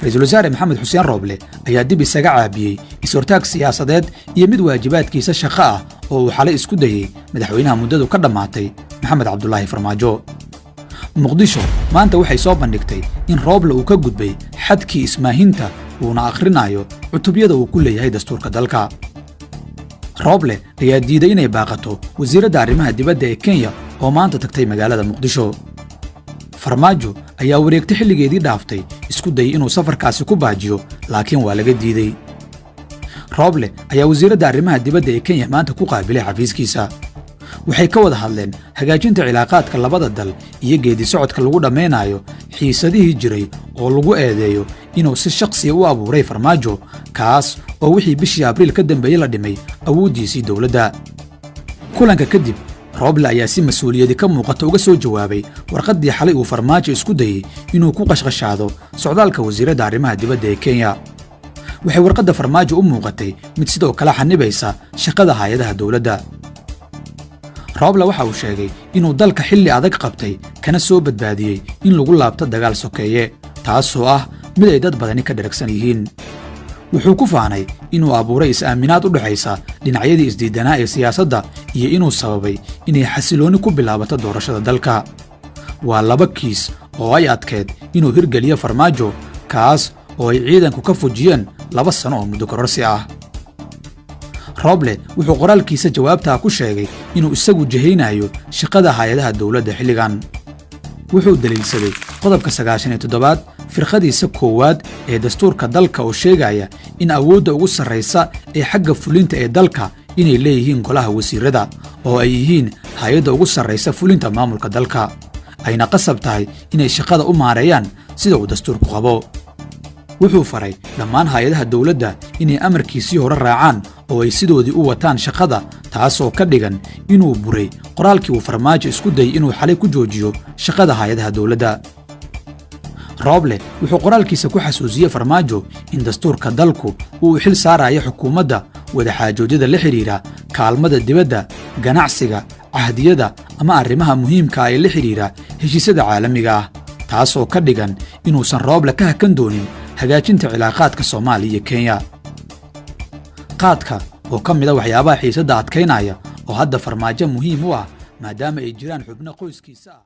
ra'iisul wasaare maxamed xuseen rooble ayaa dib isaga caabiyey is-hortaag siyaasadeed iyo mid waajibaadkiisa shaqo ah oo uu xalay isku dayey madaxweynaha muddadu ka dhammaatay maxamed cabdulaahi farmaajo. muqdisho maanta waxay soo bandhigtay in rooble uu ka gudbay xadkii ismaahinta uuna akhrinayo cutubyada uu ku leeyahay dastuurka dalka. rooble ayaa diiday inay baaqato wasiiradda arrimaha dibadda ee Kenya oo maanta tagtay magaalada Muqdisho. farmaajo ayaa wareegtay xilligeedii dhaaftay isku dayay inuu safarkaasi ku baajiyo laakiin waa laga diiday. rooble ayaa wasiiradda arrimaha dibadda ee Kenya maanta ku qaabilay xafiiskiisa. waxay ka wada hadleen hagaajinta cilaaqaadka labada dal iyo geedi socodka lagu dhammaynayo xiisadihii jiray oo lagu eedeeyo inuu si shakhsiya u abuuray farmaajo kaas oo wixii bishii Abriil ka dambeeyay la dhimay awooddiisii dowladda. kulanka kadib rooble ayaa si mas'uuliyadi ka muuqata uga soo jawaabay warqaddii xalay uu farmaajo isku dayay inuu ku qashqashaado socdaalka wasiiradda arrimaha dibadda ee Kenya. waxay warqadda farmaajo u muuqatay mid sidoo kale xanibaysa shaqada hay'adaha dowladda. rooble waxa uu sheegay inuu dalka xilli adag qabtay kana soo badbaadiyey in lagu laabto dagaal sokeeye taasoo ah mid ay dad badani ka dharagsan yihiin. wuxuu ku faanay inuu abuuray is-aaminaad u dhaxaysa dhinacyadii isdiidanaa ee siyaasadda iyo inuu sababay inay xasilooni ku bilaabato doorashada dalka. waa laba kiis oo ay adkeed inuu hirgeliyo farmaajo kaas oo ay ciidanku ka fujiyeen 2 sano oo muddo kororsi ah. rooble wuxuu qoraalkiisa jawaabtaa ku sheegay inuu isagu jahaynayo shaqada hay'adaha dowladda xilligan. wuxuu daliilsaday qodobka 97 firqadiisa koowaad ee dastuurka dalka oo sheegaya in awoodda ugu sarraysa ee xagga fulinta ee dalka inay leeyihiin golaha wasiirada oo ay yihiin hay'adda ugu sarraysa fulinta maamulka dalka ayna qasab tahay inay shaqada u maareeyaan sida uu dastuurku qabo. wuxuu faray dhammaan hay'adaha dowladda inay amarkiisii hore raacaan oo ay sidoodii u wataan shaqada taasoo ka dhigan inuu buray qoraalkii uu farmaajo isku dayay inuu xalay ku joojiyo shaqada hay'adaha dowladda. rooble wuxuu qoraalkiisa ku xasuusiyey farmaajo in dastuurka dalku uu xil saarayo xukuumadda wadaxaajoodyada la xidhiidha kaalmada dibadda ganacsiga cahdiyada ama arrimaha muhiimka ah ee la xidhiidha heshiisyada caalamiga ah taasoo ka dhigan inuusan rooble ka hakan doonin hagaajinta cilaaqaadka Soomaaliya iyo Kenya. qaadka oo ka mid ah waxyaabaha xiisadda adkaynaya oo hadda farmaajo muhiim u ah maadaama ay jiraan xubno qoyskiisa ah